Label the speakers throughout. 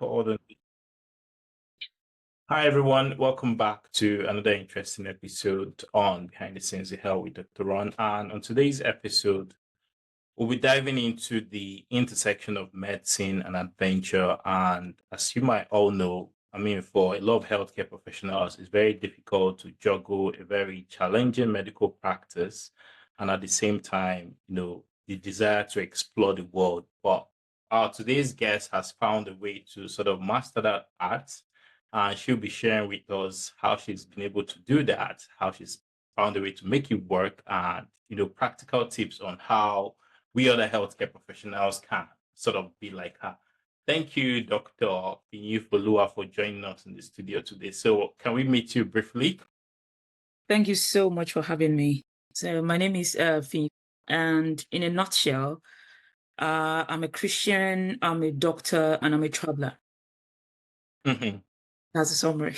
Speaker 1: Record. Hi, everyone. Welcome back to another interesting episode on Behind the Scenes in Health with Dr. Ron. And on today's episode, we'll be diving into the intersection of medicine and adventure. And as you might all know, for a lot of healthcare professionals, it's very difficult to juggle a very challenging medical practice and at the same time, the desire to explore the world. But today's guest has found a way to sort of master that art. And she'll be sharing with us how she's been able to do that, how she's found a way to make it work, and practical tips on how we other healthcare professionals can sort of be like her. Thank you, Dr. Fiyinfoluwa, for joining us in the studio today. So can we meet you briefly?
Speaker 2: Thank you so much for having me. So my name is Fiyinfoluwa, and in a nutshell, I'm a Christian, I'm a doctor, and I'm a traveler.
Speaker 1: Mhm.
Speaker 2: That's a summary.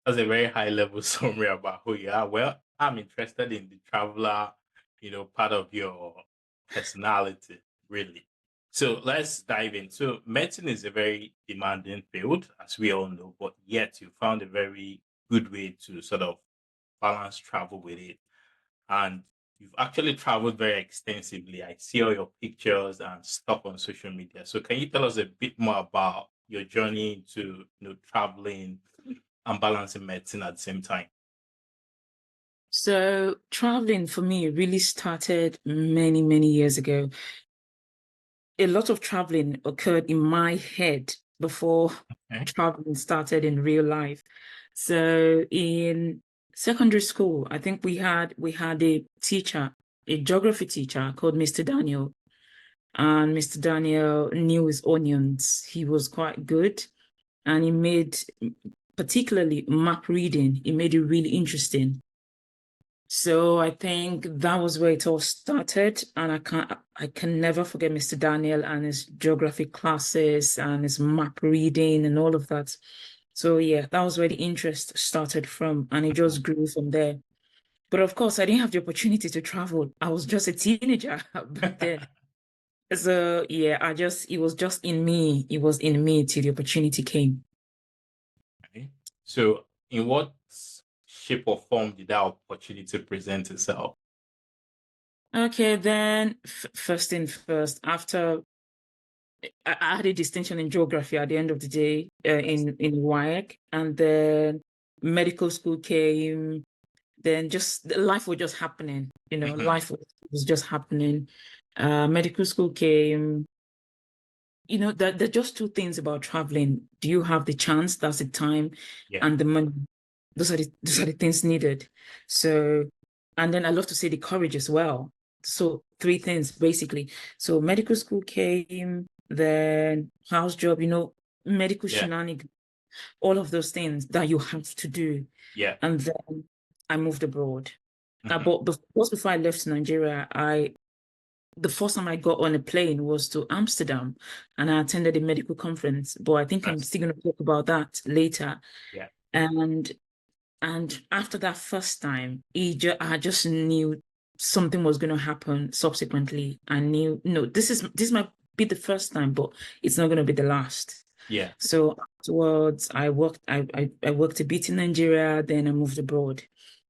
Speaker 1: That's a very high level summary about who you are. Well, I'm interested in the traveler, part of your personality, really. So let's dive in. So medicine is a very demanding field, as we all know, but yet you found a very good way to sort of balance travel with it. And you've actually traveled very extensively. I see all your pictures and stuff on social media. So can you tell us a bit more about your journey into traveling and balancing medicine at the same time?
Speaker 2: So traveling for me really started many, many years ago. A lot of traveling occurred in my head before
Speaker 1: Okay.
Speaker 2: traveling started in real life. So in secondary school, I think we had a teacher, a geography teacher called Mr. Daniel. And Mr. Daniel knew his onions. He was quite good. And he made, particularly map reading, he made it really interesting. So I think that was where it all started. And I can never forget Mr. Daniel and his geography classes and his map reading and all of that. So yeah, that was where the interest started from, and it just grew from there. But of course, I didn't have the opportunity to travel. I was just a teenager back then. So yeah, it was just in me. It was in me till the opportunity came.
Speaker 1: Okay. So in what shape or form did that opportunity present itself?
Speaker 2: Okay, then first thing first, after I had a distinction in geography at the end of the day in WIAC, and then medical school came. Then just life was just happening,
Speaker 1: Mhm.
Speaker 2: life was just happening. Medical school came. There are just two things about traveling. Do you have the chance? That's the time,
Speaker 1: Yeah.
Speaker 2: and the money. Those are the things needed. So, and then I love to say the courage as well. So three things basically. So medical school came, then house job, medical
Speaker 1: Yeah.
Speaker 2: shenanigans, all of those things that you have to do.
Speaker 1: Yeah.
Speaker 2: And then I moved abroad.
Speaker 1: Mhm.
Speaker 2: But just before I left Nigeria, the first time I got on a plane was to Amsterdam, and I attended a medical conference. But I think I'm
Speaker 1: That's
Speaker 2: still going to talk about that later.
Speaker 1: yeah.
Speaker 2: And after that first time, I just knew something was going to happen subsequently. I knew, no, this might be the first time, but it's not going to be the last.
Speaker 1: Yeah.
Speaker 2: So afterwards, I worked a bit in Nigeria, then I moved abroad.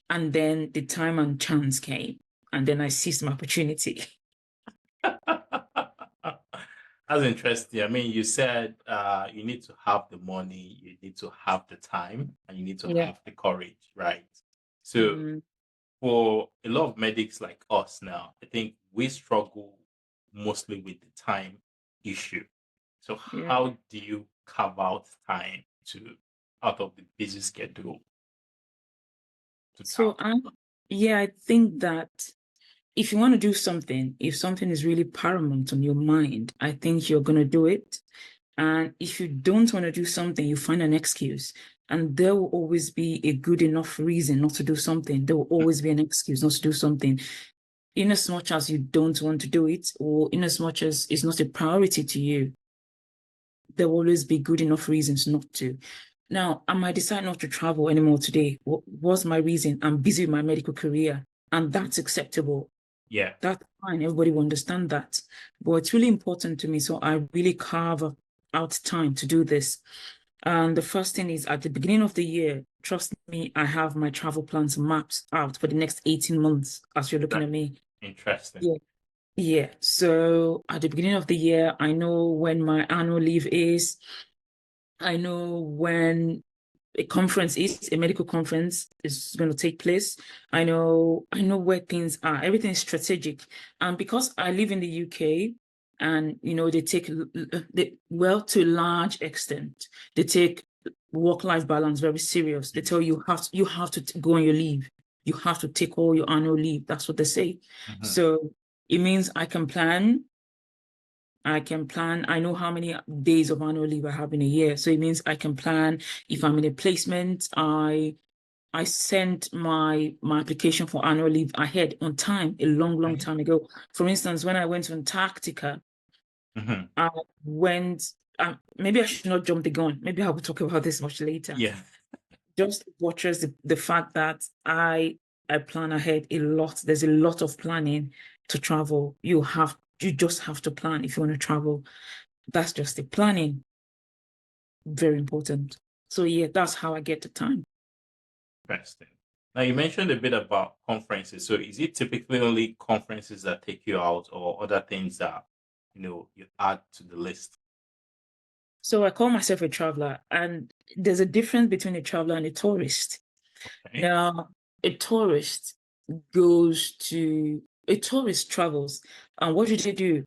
Speaker 2: And then the time and chance came, and then I seized my opportunity.
Speaker 1: That's interesting. You said you need to have the money, you need to have the time, and you need to
Speaker 2: Yeah.
Speaker 1: have the courage, right? So
Speaker 2: Mm,
Speaker 1: for a lot of medics like us now, I think we struggle mostly with the time issue. So
Speaker 2: yeah.
Speaker 1: how do you carve out time to out of the busy schedule to
Speaker 2: So
Speaker 1: travel?
Speaker 2: I think that if you want to do something, if something is really paramount on your mind, I think you're going to do it. And if you don't want to do something, you find an excuse. And there will always be a good enough reason not to do something. There will always be an excuse not to do something. In as much as you don't want to do it, or in as much as it's not a priority to you, there will always be good enough reasons not to. Now, I might decide not to travel anymore today. What was my reason? I'm busy with my medical career, and that's acceptable.
Speaker 1: Yeah.
Speaker 2: That's fine. Everybody will understand that. But it's really important to me. So I really carve out time to do this. And the first thing is at the beginning of the year, trust me, I have my travel plans mapped out for the next 18 months as you're looking at me.
Speaker 1: Interesting.
Speaker 2: Yeah. Yeah. So at the beginning of the year, I know when my annual leave is. I know when a conference is, a medical conference is going to take place. I know where things are. Everything is strategic. And because I live in the UK and they take well, to a large extent, they take work-life balance very serious. They tell you have to go on your leave. You have to take all your annual leave. That's what they say. So it means I can plan. I know how many days of annual leave I have in a year. So it means I can plan. If I'm in a placement, I sent my application for annual leave ahead on time, a long time ago. For instance, when I went to Antarctica, I went, maybe I should not jump the gun. Maybe I will talk about this much later.
Speaker 1: Yeah.
Speaker 2: Just buttress the fact that I plan ahead a lot. There's a lot of planning to travel. You just have to plan if you want to travel. That's just the planning. Very important. So yeah, that's how I get the time.
Speaker 1: Interesting. Now you mentioned a bit about conferences. So is it typically only conferences that take you out, or other things that you add to the list?
Speaker 2: So I call myself a traveler, and there's a difference between a traveler and a tourist.
Speaker 1: Okay.
Speaker 2: Now, a tourist travels, and what do they do?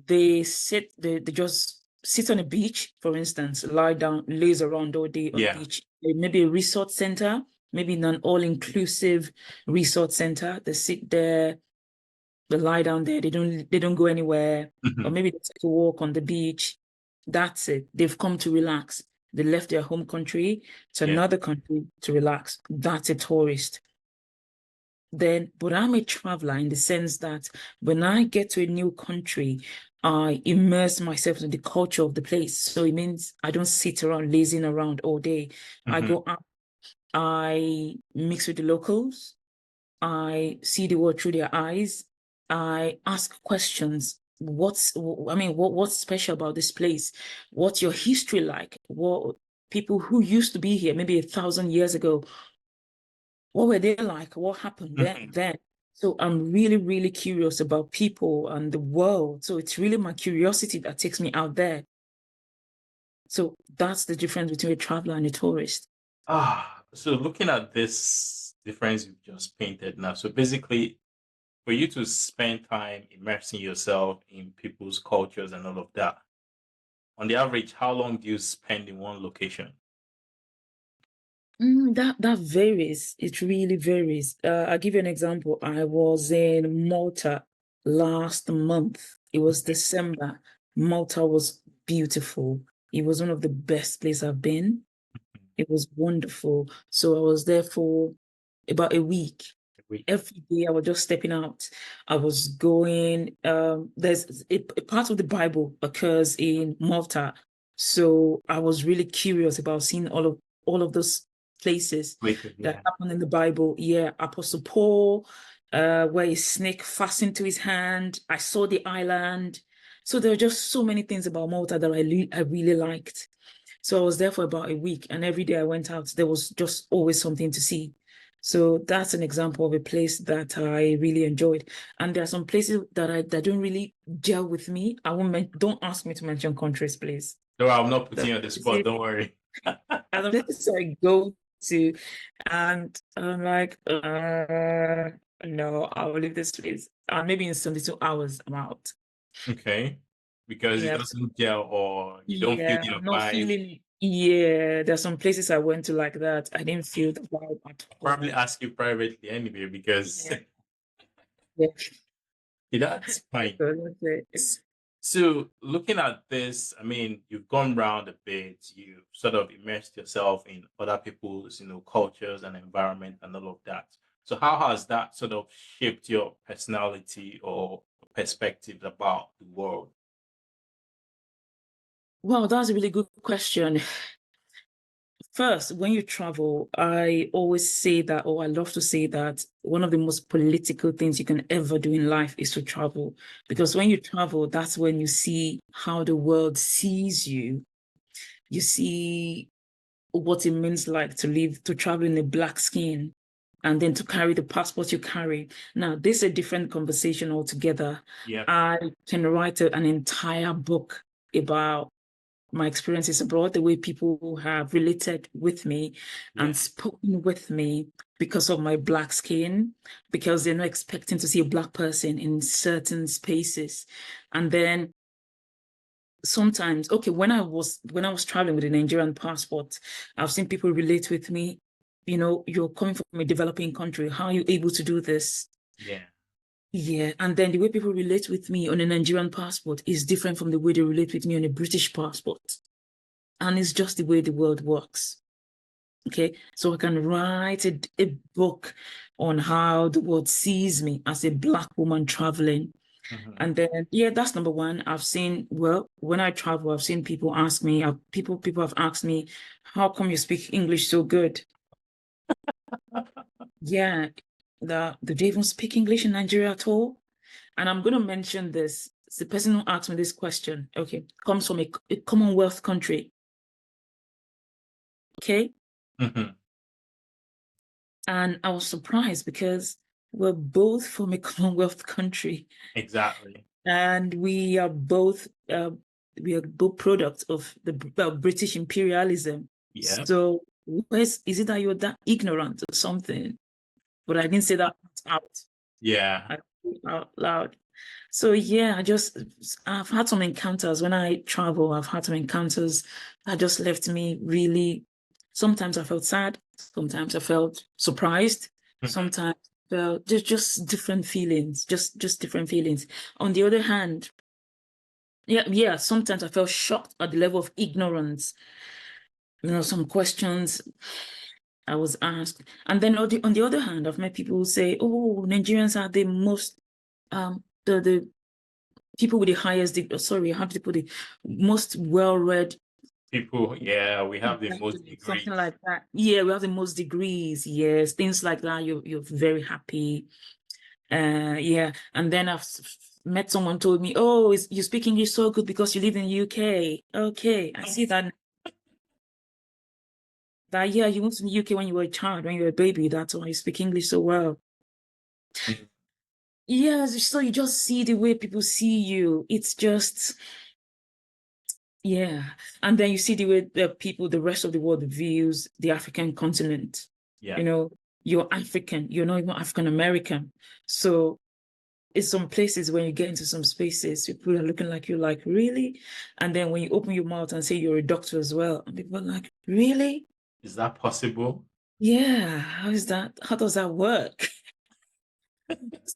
Speaker 2: They just sit on a beach, for instance, lie down, laze around all day on the beach. Maybe a resort center, maybe in an all-inclusive resort center. They sit there, they lie down there, they don't go anywhere. Or maybe they take a walk on the beach. That's it. They've come to relax. They left their home country to another country to relax. That's a tourist. But I'm a traveler in the sense that when I get to a new country, I immerse myself in the culture of the place. So it means I don't sit around lazing around all day. I go out, I mix with the locals, I see the world through their eyes, I ask questions. What's special about this place? What's your history like? What people who used to be here maybe 1,000 years ago, what were they like? What happened then? So I'm really, really curious about people and the world. So it's really my curiosity that takes me out there. So that's the difference between a traveler and a tourist.
Speaker 1: So looking at this difference you've just painted now, so basically for you to spend time immersing yourself in people's cultures and all of that, on the average, how long do you spend in one location?
Speaker 2: That varies. It really varies. I'll give you an example. I was in Malta last month. It was December. Malta was beautiful. It was one of the best places I've been. It was wonderful. So I was there for about a week. Every day I was just stepping out. I was going, there's a part of the Bible occurs in Malta. So I was really curious about seeing all of those places that happen in the Bible. Yeah, Apostle Paul, where a snake fastened to his hand. I saw the island. So there were just so many things about Malta that I really liked. So I was there for about a week, and every day I went out, there was just always something to see. So that's an example of a place that I really enjoyed. And there are some places that don't really gel with me. Don't ask me to mention countries, please.
Speaker 1: No, I'm not putting you on the spot. Don't worry.
Speaker 2: And the places I go to, and I'm like, no, I will leave this place. And maybe in 72 hours, I'm out.
Speaker 1: Okay. Because it doesn't gel, or you don't feel the
Speaker 2: I'm not
Speaker 1: vibe.
Speaker 2: feeling. Yeah, there's some places I went to like that. I didn't feel the vibe at all.
Speaker 1: Probably ask you privately anyway, because that's fine. So looking at this, I mean, you've gone round a bit, you sort of immersed yourself in other people's, cultures and environment and all of that. So how has that sort of shaped your personality or perspective about the world?
Speaker 2: Well, that's a really good question. first, when you travel, I always say that, or I love to say that one of the most political things you can ever do in life is to travel. Because when you travel, that's when you see how the world sees you. You see what it means like to travel in a black skin and then to carry the passport you carry. Now, this is a different conversation altogether.
Speaker 1: Yeah.
Speaker 2: I can write an entire book about my experiences abroad, the way people have related with me and spoken with me because of my black skin, because they're not expecting to see a black person in certain spaces. And then sometimes, okay, when I was traveling with a Nigerian passport, I've seen people relate with me. You know, you're coming from a developing country. How are you able to do this?
Speaker 1: Yeah.
Speaker 2: Yeah. And then the way people relate with me on a Nigerian passport is different from the way they relate with me on a British passport. And it's just the way the world works. Okay. So I can write a book on how the world sees me as a Black woman traveling. And then, yeah, that's number one. I've seen, well, when I travel, I've seen people ask me, people have asked me, how come you speak English so good? Yeah, do they even speak English in Nigeria at all? And I'm going to mention this. It's the person who asked me this question, okay, comes from a Commonwealth country. Okay. And I was surprised because we're both from a Commonwealth country.
Speaker 1: Exactly.
Speaker 2: And we are both products of the British imperialism.
Speaker 1: Yeah.
Speaker 2: So is it that you're that ignorant or something? But I didn't say that out.
Speaker 1: Yeah.
Speaker 2: Out loud. So yeah, I've had some encounters when I travel. I've had some encounters that just left me really. Sometimes I felt sad. Sometimes I felt surprised. Sometimes I felt just different feelings. Just different feelings. On the other hand, yeah. Sometimes I felt shocked at the level of ignorance. You know, some questions I was asked, and then on the other hand, I've met people who say, "Oh, Nigerians are the most the people with the highest sorry, how to put it, most well-read
Speaker 1: people." Yeah, we have the most degrees.
Speaker 2: Something like that. Yeah, we have the most degrees. Yes, things like that. You're very happy. Yeah. And then I've met someone told me, "Oh, you speak English so good because you live in the UK." Okay, I see that. That yeah, you went to the UK when you were a child, when you were a baby. That's why you speak English so well. Yeah, so you just see the way people see you. It's just, yeah. And then you see the way the rest of the world views the African continent.
Speaker 1: Yeah.
Speaker 2: You know, you're African, you're not even African American. So in some places, when you get into some spaces, people are looking like you like, really? And then when you open your mouth and say you're a doctor as well, and people are like, really?
Speaker 1: Is that possible?
Speaker 2: Yeah, how is that? How does that work?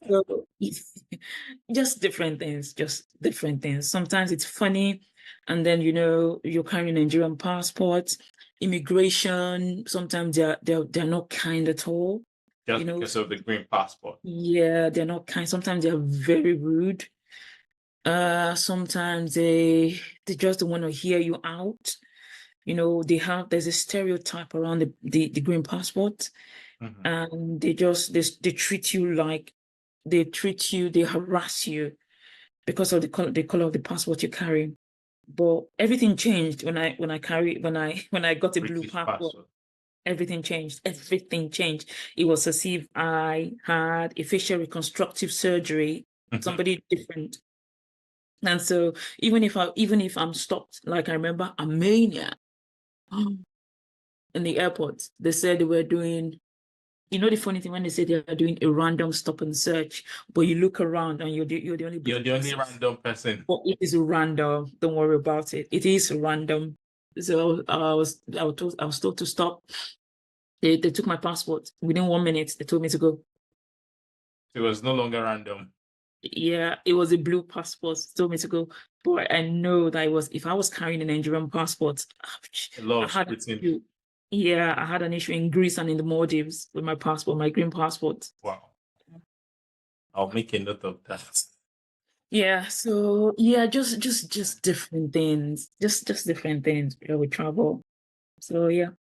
Speaker 2: So just different things. Sometimes it's funny, and then you're carrying a Nigerian passport, immigration. Sometimes they're not kind at all.
Speaker 1: Just because of the green passport.
Speaker 2: Yeah, they're not kind. Sometimes they're very rude. Sometimes they just don't want to hear you out. There's a stereotype around the green passport, and they treat you like they harass you because of the color of the passport you carry. But everything changed when I got a blue passport. Everything changed. Everything changed. It was as if I had a facial reconstructive surgery, somebody different. And so even if I'm stopped, like I remember Armenia in the airport, they said they were doing, the funny thing when they say they are doing a random stop and search, but you look around and you're the only
Speaker 1: random person.
Speaker 2: But it is random. Don't worry about it. It is random. So I was told to stop. They took my passport. Within 1 minute, they told me to go.
Speaker 1: It was no longer random.
Speaker 2: Yeah, it was a blue passport. They told me to go. But I know that if I was carrying a Nigerian passport, I had an issue. Yeah, I had an issue in Greece and in the Maldives with my passport, my green passport.
Speaker 1: Wow. I'll make a note of that.
Speaker 2: Yeah, so yeah, just different things. Just different things with travel. So yeah.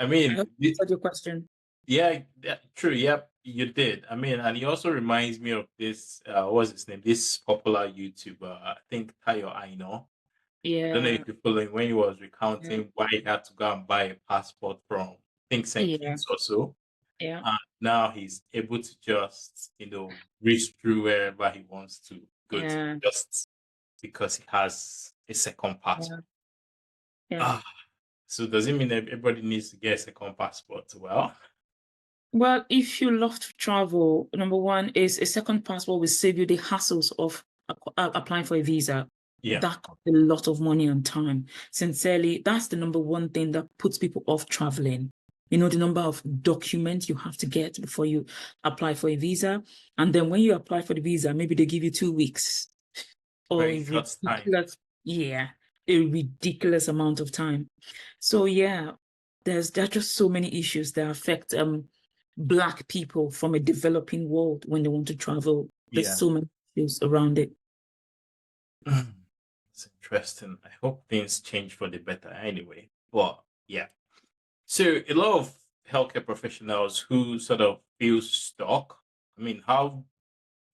Speaker 1: I
Speaker 2: I
Speaker 1: mean,
Speaker 2: hope I answered your question.
Speaker 1: yeah, yeah, true. Yep, you did. I mean, and he also reminds me of this. What's his name? This popular YouTuber. I think Tayo Aino. I don't know
Speaker 2: Yeah,
Speaker 1: if you're following when he was
Speaker 2: yeah,
Speaker 1: recounting why he had to go and buy a passport from I think St.
Speaker 2: yeah,
Speaker 1: Kitts or so.
Speaker 2: yeah,
Speaker 1: And now he's able to just, reach through wherever he wants to go to,
Speaker 2: yeah,
Speaker 1: just because he has a second passport.
Speaker 2: yeah, yeah.
Speaker 1: Ah, so does it mean that everybody needs to get a second passport? Well,
Speaker 2: Well, if you love to travel, number one is a second passport will save you the hassles of applying for a visa.
Speaker 1: yeah,
Speaker 2: That costs a lot of money and time. Sincerely, that's the number one thing that puts people off traveling. You know, the number of documents you have to get before you apply for a visa. And then when you apply for the visa, maybe they give you 2 weeks or
Speaker 1: very
Speaker 2: a
Speaker 1: short time.
Speaker 2: ridiculous, yeah, a ridiculous amount of time. So yeah, there are just so many issues that affect Black people from a developing world when they want to travel. There's
Speaker 1: Yeah.
Speaker 2: so many issues around it.
Speaker 1: It's interesting. I hope things change for the better anyway. But yeah. So a lot of healthcare professionals who sort of feel stuck. I mean,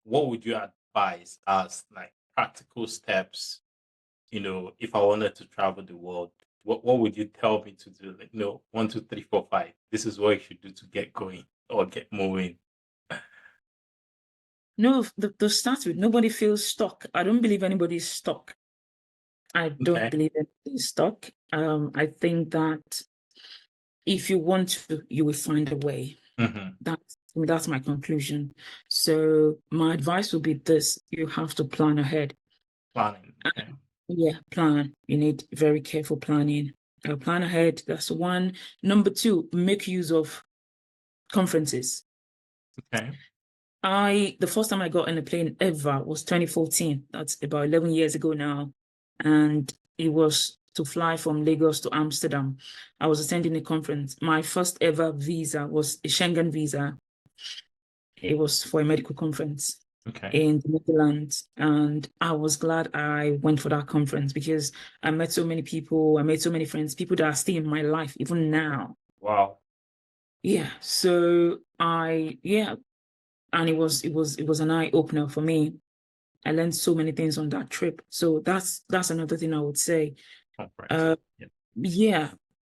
Speaker 1: what would you advise as like practical steps, if I wanted to travel the world, what would you tell me to do? Like, no, 1, 2, 3, 4, 5. This is what you should do to get going or get moving.
Speaker 2: No, to start with, nobody feels stuck. I don't believe anybody is stuck. I don't
Speaker 1: Okay.
Speaker 2: believe anybody is stuck. I think that if you want to, you will find a way.
Speaker 1: Hmm.
Speaker 2: That's my conclusion. So my advice would be this: you have to plan ahead.
Speaker 1: Planning. Okay.
Speaker 2: Yeah, plan. You need very careful planning. Plan ahead. That's one. Number two, make use of conferences.
Speaker 1: Okay.
Speaker 2: The first time I got on a plane ever was 2014. That's about 11 years ago now. And it was to fly from Lagos to Amsterdam. I was attending a conference. My first ever visa was a Schengen visa. It was for a medical conference
Speaker 1: Okay.
Speaker 2: in the Netherlands. And I was glad I went for that conference because I met so many people. I made so many friends, people that are still in my life, even now.
Speaker 1: Wow.
Speaker 2: Yeah. Yeah. And it was an eye opener for me. I learned so many things on that trip. So that's another thing I would say.
Speaker 1: Conference.
Speaker 2: Uh,
Speaker 1: Yeah.
Speaker 2: yeah,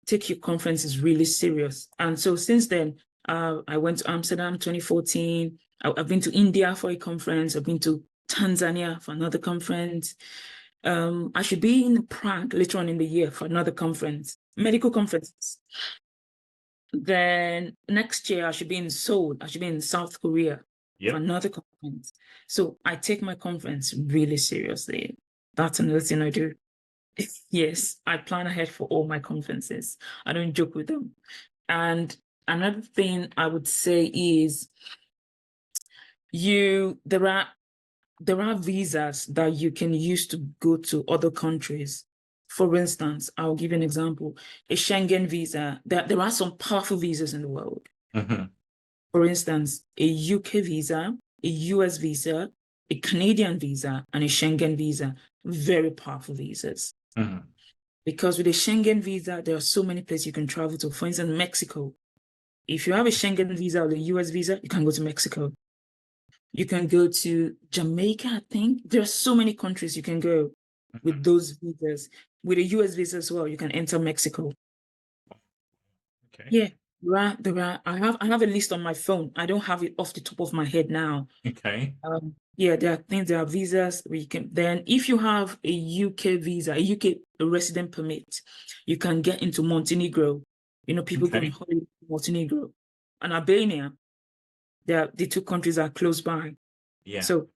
Speaker 2: take your conferences really serious. And so since then, I went to Amsterdam 2014. I've been to India for a conference. I've been to Tanzania for another conference. I should be in Prague later on in the year for another conference, medical conferences. Then next year, I should be in Seoul. I should be in South Korea for
Speaker 1: Yep.
Speaker 2: another conference. So I take my conference really seriously. That's another thing I do. Yes, I plan ahead for all my conferences. I don't joke with them. And another thing I would say is there are visas that you can use to go to other countries. For instance, I'll give you an example. A Schengen visa, there are some powerful visas in the world.
Speaker 1: Hmm.
Speaker 2: For instance, a UK visa, a US visa, a Canadian visa, and a Schengen visa. Very powerful visas.
Speaker 1: Hmm.
Speaker 2: Because with a Schengen visa, there are so many places you can travel to. For instance, Mexico. If you have a Schengen visa or a US visa, you can go to Mexico. You can go to Jamaica, I think. There are so many countries you can go with those visas. With a US visa as well, you can enter Mexico.
Speaker 1: Okay.
Speaker 2: Yeah, there are. I have a list on my phone. I don't have it off the top of my head now.
Speaker 1: Okay.
Speaker 2: Yeah, there are visas where you can. Then, if you have a UK visa, a UK resident permit, you can get into Montenegro. People go on
Speaker 1: Okay.
Speaker 2: holiday to Montenegro and Albania. The two countries are close by,
Speaker 1: Yeah.
Speaker 2: so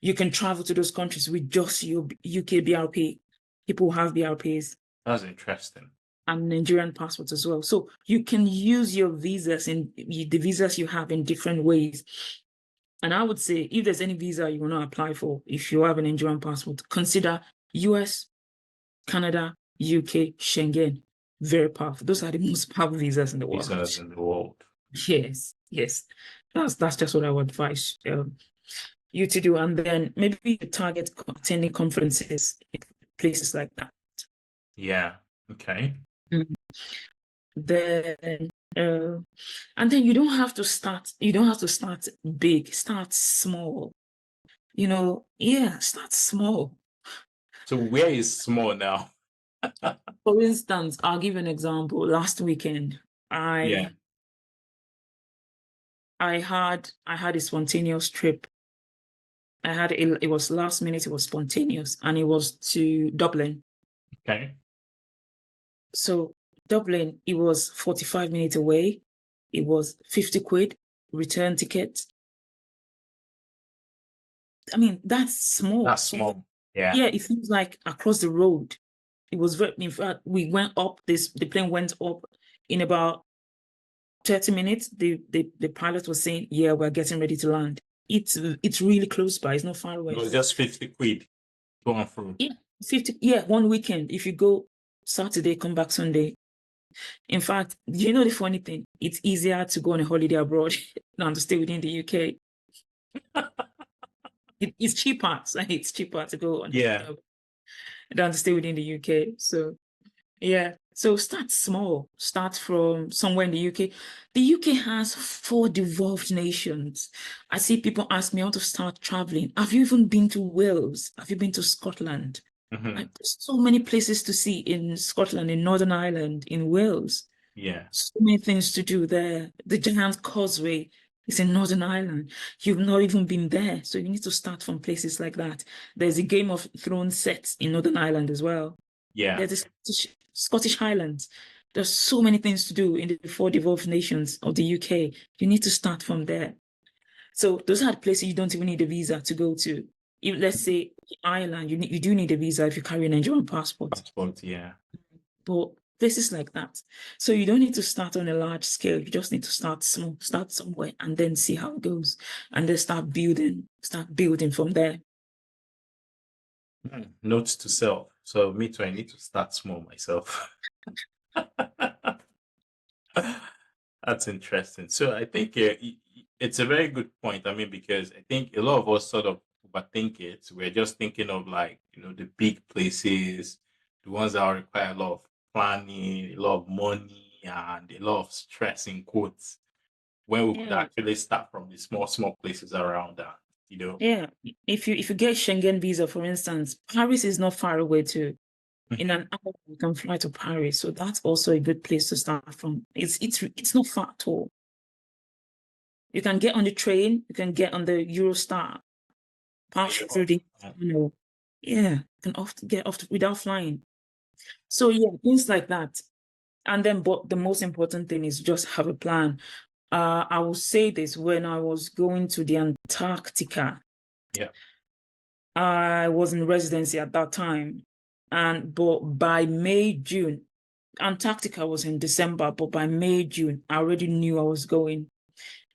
Speaker 2: you can travel to those countries with just your UK BRP. People have BRPs
Speaker 1: That's interesting.
Speaker 2: and Nigerian passports as well. So you can use your visas in the visas you have in different ways. And I would say if there's any visa you want to apply for, if you have an Nigerian passport, consider US, Canada, UK, Schengen. Very powerful. Those are the most powerful visas in the world.
Speaker 1: Visas in the world.
Speaker 2: Yes, yes. That's just what I would advise you to do. And then maybe you target attending conferences in places like that.
Speaker 1: Yeah. Okay.
Speaker 2: Mhm. Then and then you don't have to start big, start small. Start small.
Speaker 1: So where is small now?
Speaker 2: For instance, I'll give you an example. Last weekend,
Speaker 1: Yeah.
Speaker 2: I had a spontaneous trip. It was last minute, it was spontaneous, and it was to Dublin.
Speaker 1: Okay.
Speaker 2: So Dublin, it was 45 minutes away. It was 50 quid return ticket. I mean, that's small.
Speaker 1: That's small. Yeah.
Speaker 2: Yeah, it feels like across the road. It was very, in fact, we went up the plane went up in about 30 minutes. The pilot was saying, yeah, we're getting ready to land. It's really close by, it's not far away.
Speaker 1: It was just 50 quid going through.
Speaker 2: Yeah, 50, yeah, one weekend. If you go Saturday, come back Sunday. In fact, you know the funny thing? It's easier to go on a holiday abroad than to stay within the UK. It's cheaper. So it's cheaper to go on than to stay within the UK. So yeah. So start small. Start from somewhere in the UK. The UK has 4 devolved nations. I see people ask me, I want to start traveling. Have you even been to Wales? Have you been to Scotland?
Speaker 1: Mhm.
Speaker 2: Like, there's so many places to see in Scotland, in Northern Ireland, in Wales.
Speaker 1: Yeah.
Speaker 2: So many things to do there. The Giant Causeway is in Northern Ireland. You've not even been there. So you need to start from places like that. There's a Game of Thrones set in Northern Ireland as well.
Speaker 1: Yeah.
Speaker 2: There's the Scottish Highlands. There's so many things to do in the 4 devolved nations of the UK. You need to start from there. So those are the places you don't even need a visa to go to. If, let's say Ireland, you do need a visa if you carry a Nigerian passport.
Speaker 1: Passport, yeah.
Speaker 2: But places like that. So you don't need to start on a large scale. You just need to start small, start somewhere, and then see how it goes. And then start building from there.
Speaker 1: Notes to self. So me too, I need to start small myself. That's interesting. So I think it's a very good point. I mean, because I think a lot of us sort of overthink it. We're just thinking of like, the big places, the ones that require a lot of planning, a lot of money, and a lot of stress in quotes, when we could
Speaker 2: Yeah.
Speaker 1: actually start from the small places around that,
Speaker 2: Yeah. If you get Schengen visa, for instance, Paris is not far away too. In an hour, you can fly to Paris. So that's also a good place to start from. It's not far at all. You can get on the train, you can get on the Eurostar, pass through the, you can often get off without flying. So yeah, things like that. And then, but the most important thing is just have a plan. I will say this: when I was going to the Antarctica,
Speaker 1: Yeah.
Speaker 2: I was in residency at that time, but by May, June, Antarctica was in December, but by May, June, I already knew I was going.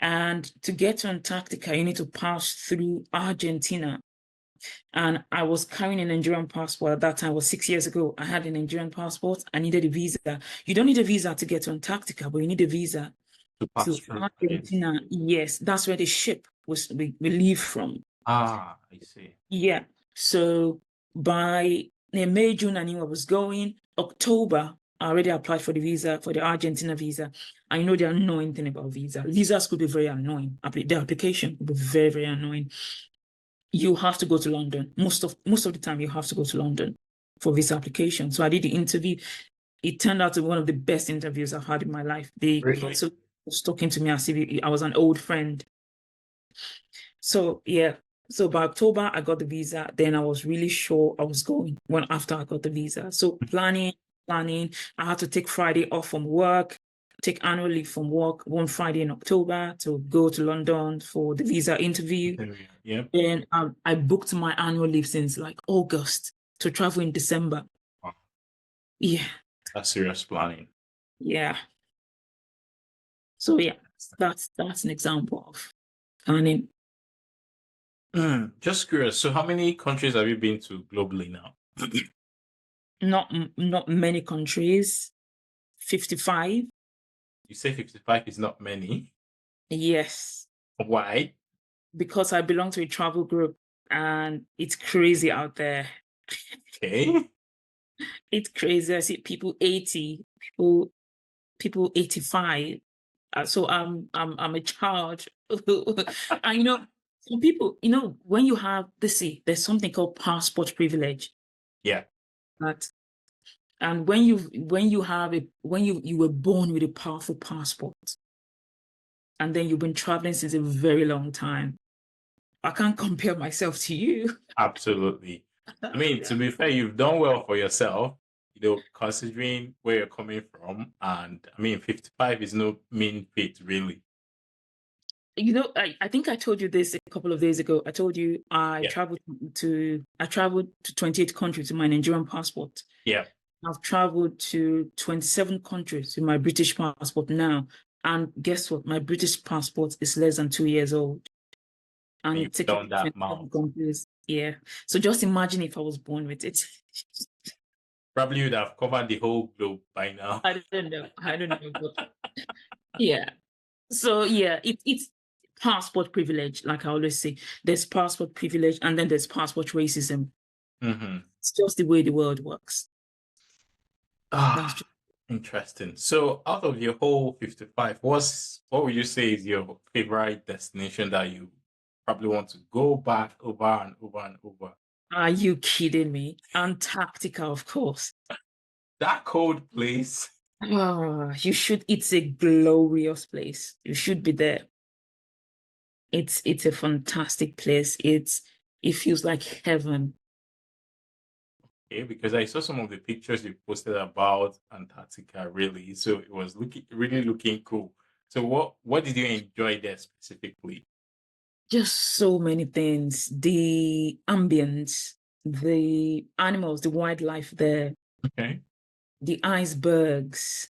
Speaker 2: And to get to Antarctica, you need to pass through Argentina. And I was carrying a Nigerian passport at that time. It was 6 years ago. I had a Nigerian passport. I needed a visa. You don't need a visa to get to Antarctica, but you need a visa
Speaker 1: To pass
Speaker 2: to
Speaker 1: through.
Speaker 2: Argentina. Yes, that's where the ship we leave from.
Speaker 1: Ah, I see.
Speaker 2: Yeah. So by May, June, I knew I was going. October, I already applied for the visa, for the Argentina visa. I know they don't know anything about visa. Visas could be very annoying. The application could be very, very annoying. You have to go to London. Most of the time, you have to go to London for visa application. So I did the interview. It turned out to be one of the best interviews I've had in my life. They
Speaker 1: Really?
Speaker 2: was talking to me as if I was an old friend. So yeah. So by October, I got the visa. Then I was really sure I was going after I got the visa. So planning. I had to take Friday off from work, take annual leave from work one Friday in October to go to London for the visa interview.
Speaker 1: Yeah.
Speaker 2: Then I booked my annual leave since like August to travel in December.
Speaker 1: Wow.
Speaker 2: Yeah.
Speaker 1: That's serious planning.
Speaker 2: Yeah. So yeah, that's an example of planning.
Speaker 1: Just curious. So how many countries have you been to globally now?
Speaker 2: Not many countries. 55.
Speaker 1: You say 55 is not many.
Speaker 2: Yes.
Speaker 1: Why?
Speaker 2: Because I belong to a travel group and it's crazy out there.
Speaker 1: Okay.
Speaker 2: It's crazy. I see people 80, people people 85. So I'm a child. And some people, when you have there's something called passport privilege.
Speaker 1: Yeah.
Speaker 2: That and when you were born with a powerful passport, and then you've been traveling since a very long time, I can't compare myself to you.
Speaker 1: Absolutely. I mean, to be fair, you've done well for yourself, considering where you're coming from. And I mean, 55 is no mean feat, really.
Speaker 2: I think I told you this a couple of days ago. I told you I
Speaker 1: Yeah.
Speaker 2: traveled to 28 countries with my Nigerian passport.
Speaker 1: Yeah.
Speaker 2: I've traveled to 27 countries with my British passport now. And guess what? My British passport is less than 2 years old. And
Speaker 1: And
Speaker 2: it's
Speaker 1: you've
Speaker 2: taken
Speaker 1: done
Speaker 2: me
Speaker 1: that
Speaker 2: 27
Speaker 1: mount.
Speaker 2: countries. Yeah. So just imagine if I was born with it.
Speaker 1: Probably would have covered the whole globe by now.
Speaker 2: I don't know. I don't know. But yeah. So yeah, it's passport privilege, like I always say. There's passport privilege and then there's passport racism.
Speaker 1: Mm-hmm.
Speaker 2: It's just the way the world works. That's
Speaker 1: Ah,
Speaker 2: just,
Speaker 1: interesting. So, out of your whole 55, what would you say is your favorite destination that you probably want to go back over and over and over?
Speaker 2: are you kidding me? Antarctica, of course.
Speaker 1: That cold place.
Speaker 2: Oh, you should. It's a glorious place. You should be there. It's a fantastic place. It feels like heaven.
Speaker 1: Okay, because I saw some of the pictures you posted about Antarctica, really. So it was really looking cool. So what did you enjoy there specifically?
Speaker 2: Just so many things. The ambience, the animals, the wildlife there,
Speaker 1: Okay.
Speaker 2: the icebergs,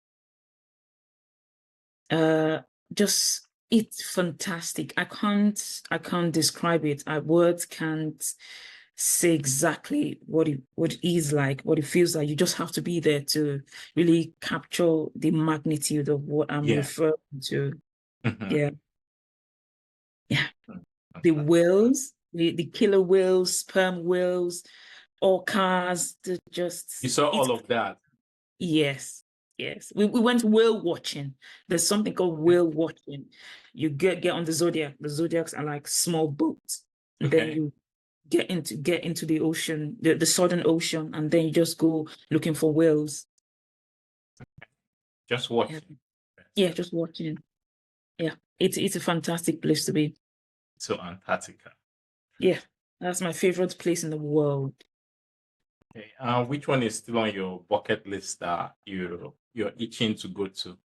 Speaker 2: uh, just it's fantastic. I can't describe it. Words can't say exactly what it is like, what it feels like. You just have to be there to really capture the magnitude of what I'm
Speaker 1: Yeah.
Speaker 2: referring to.
Speaker 1: Mhm.
Speaker 2: Yeah. Yeah. The
Speaker 1: Fantastic.
Speaker 2: whales, the killer whales, sperm whales, orcas,
Speaker 1: You saw
Speaker 2: it's
Speaker 1: all of that.
Speaker 2: yes, yes. We went whale watching. There's something called
Speaker 1: Okay.
Speaker 2: whale watching. You get on the Zodiac. The Zodiacs are like small boats. And then
Speaker 1: Okay.
Speaker 2: you get into the ocean, the Southern Ocean, and then you just go looking for whales.
Speaker 1: Just
Speaker 2: Yeah,
Speaker 1: watching.
Speaker 2: yeah, just watching. Yeah. It's a fantastic place to be.
Speaker 1: So Antarctica.
Speaker 2: Yeah. That's my favorite place in the world.
Speaker 1: Okay. Which one is still on your bucket list that you're itching to go to?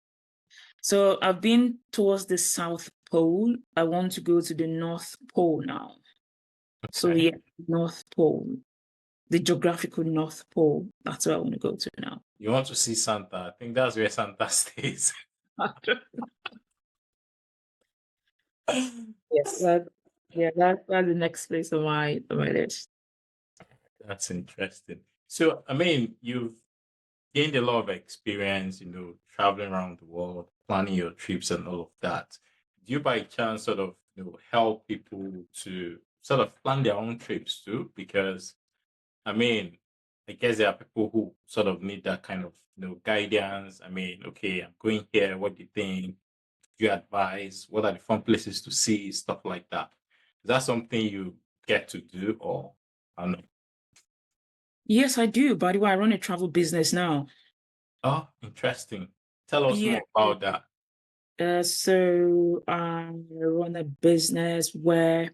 Speaker 2: So I've been towards the South Pole. I want to go to the North Pole now. So
Speaker 1: Okay.
Speaker 2: yeah, North Pole, the geographical North Pole. That's where I want to go to now.
Speaker 1: You want to see Santa? I think that's where Santa stays.
Speaker 2: Yes, that's the next place on my list.
Speaker 1: That's interesting. So, I mean, you've gained a lot of experience, traveling around the world, planning your trips and all of that. Do you by chance sort of, help people to sort of plan their own trips too? Because, I mean, I guess there are people who sort of need that kind of, guidance. I mean, okay, I'm going here. What do you think? Do you advise? What are the fun places to see? Stuff like that. Is that something you get to do or I don't know?
Speaker 2: Yes, I do. By the way, I run a travel business now.
Speaker 1: Oh, interesting. Tell us
Speaker 2: Yeah.
Speaker 1: more about that.
Speaker 2: So I run a business where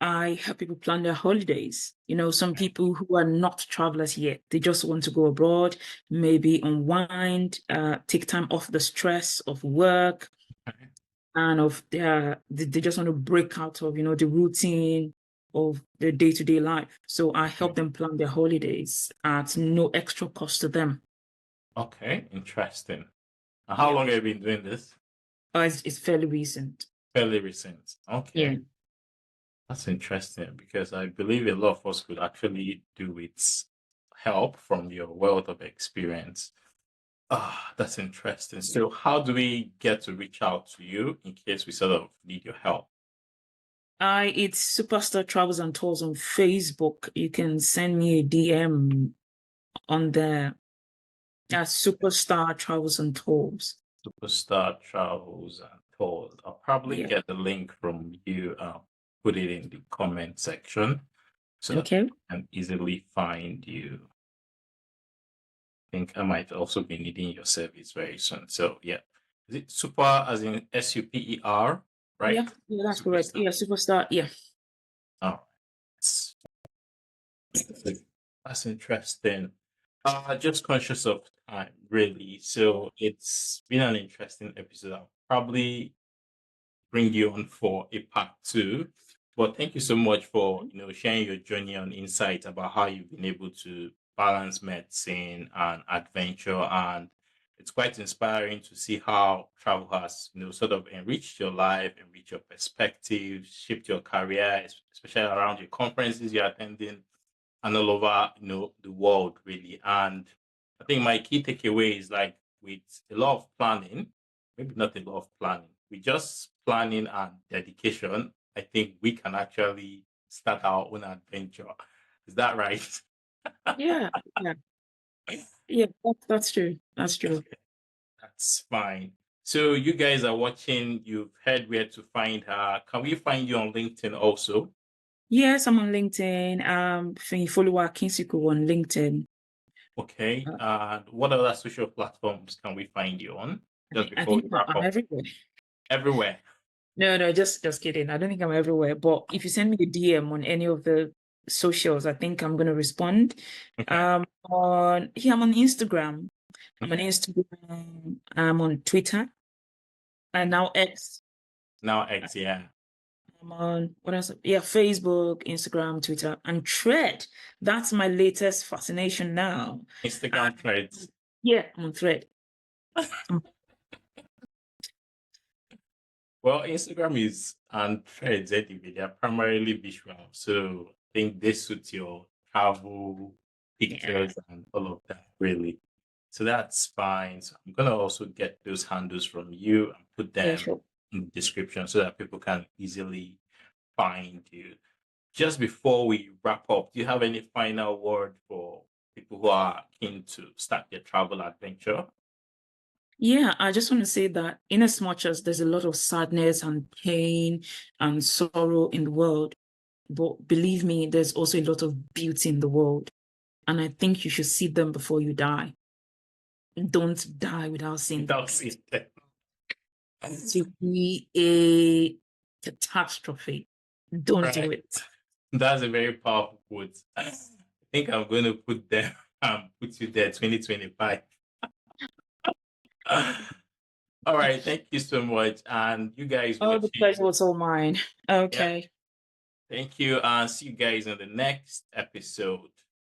Speaker 2: I help people plan their holidays. Some people who are not travelers yet, they just want to go abroad, maybe unwind, take time off the stress of work
Speaker 1: Okay.
Speaker 2: and of they just want to break out of, the routine of their day-to-day life. So I help them plan their holidays at no extra cost to them.
Speaker 1: Okay, interesting. And how
Speaker 2: Yeah.
Speaker 1: long have you been doing this?
Speaker 2: It's fairly recent.
Speaker 1: Fairly recent.
Speaker 2: Yeah.
Speaker 1: Okay, that's interesting because I believe a lot of us could actually do with help from your wealth of experience. Ah, that's interesting. So, how do we get to reach out to you in case we sort of need your help?
Speaker 2: It's Superstar Travels and Tours on Facebook. You can send me a DM on there. Superstar Travels and Tours.
Speaker 1: Superstar Travels and Tours. I'll probably
Speaker 2: Yeah.
Speaker 1: get the link from you. Put it in the comment section so that
Speaker 2: Okay.
Speaker 1: I can easily find you. I think I might also be needing your service very soon. So yeah, is it super as in SUPER, right?
Speaker 2: Yeah, that's correct.
Speaker 1: Superstar.
Speaker 2: Yeah, Superstar. Yeah.
Speaker 1: Oh, that's interesting. Just conscious of time, really. So it's been an interesting episode. I'll probably bring you on for a part two. But thank you so much for sharing your journey and insight about how you've been able to balance medicine and adventure. And it's quite inspiring to see how travel has sort of enriched your life, enriched your perspective, shaped your career, especially around your conferences you're attending and all over the world really. And I think my key takeaway is like with a lot of planning, maybe not a lot of planning, with just planning and dedication, I think we can actually start our own adventure. Is that right?
Speaker 2: Yeah. Yeah. Yeah. That's true. That's true.
Speaker 1: That's fine. So you guys are watching, you've heard where to find her. Can we find you on LinkedIn also?
Speaker 2: Yes, I'm on LinkedIn. Fiyinfoluwa Akinsiku on LinkedIn.
Speaker 1: Okay. And what other social platforms can we find you on? Just
Speaker 2: I
Speaker 1: before we
Speaker 2: think
Speaker 1: wrap
Speaker 2: I'm
Speaker 1: up.
Speaker 2: everywhere.
Speaker 1: Everywhere.
Speaker 2: No, just kidding. I don't think I'm everywhere. But if you send me a DM on any of the socials, I think I'm gonna respond.
Speaker 1: Okay.
Speaker 2: I'm on Instagram. I'm on
Speaker 1: Okay.
Speaker 2: Instagram. I'm on Twitter and now X.
Speaker 1: Now X, yeah.
Speaker 2: I'm on what else? Yeah, Facebook, Instagram, Twitter, and Thread. That's my latest fascination now.
Speaker 1: Instagram threads.
Speaker 2: Yeah, I'm on Thread.
Speaker 1: Well, Instagram is and threads anyway, they're primarily visual. So I think this suits your travel
Speaker 2: Yeah.
Speaker 1: pictures and all of that, really. So that's fine. So I'm gonna also get those handles from you and put
Speaker 2: Yeah,
Speaker 1: them
Speaker 2: sure.
Speaker 1: in the description so that people can easily find you. Just before we wrap up, do you have any final word for people who are keen to start their travel adventure?
Speaker 2: Yeah, I just want to say that in as much as there's a lot of sadness and pain and sorrow in the world, but believe me, there's also a lot of beauty in the world. And I think you should see them before you die. Don't die without seeing them.
Speaker 1: Without seeing them.
Speaker 2: To be a catastrophe. Don't do
Speaker 1: Right.
Speaker 2: it.
Speaker 1: That's a very powerful quote. I think I'm going to put them put you there 2025. All right, thank you so much. And you guys
Speaker 2: Oh, the pleasure
Speaker 1: watching.
Speaker 2: was all mine.
Speaker 1: Yeah,
Speaker 2: Okay.
Speaker 1: thank you. And see you guys in the next episode.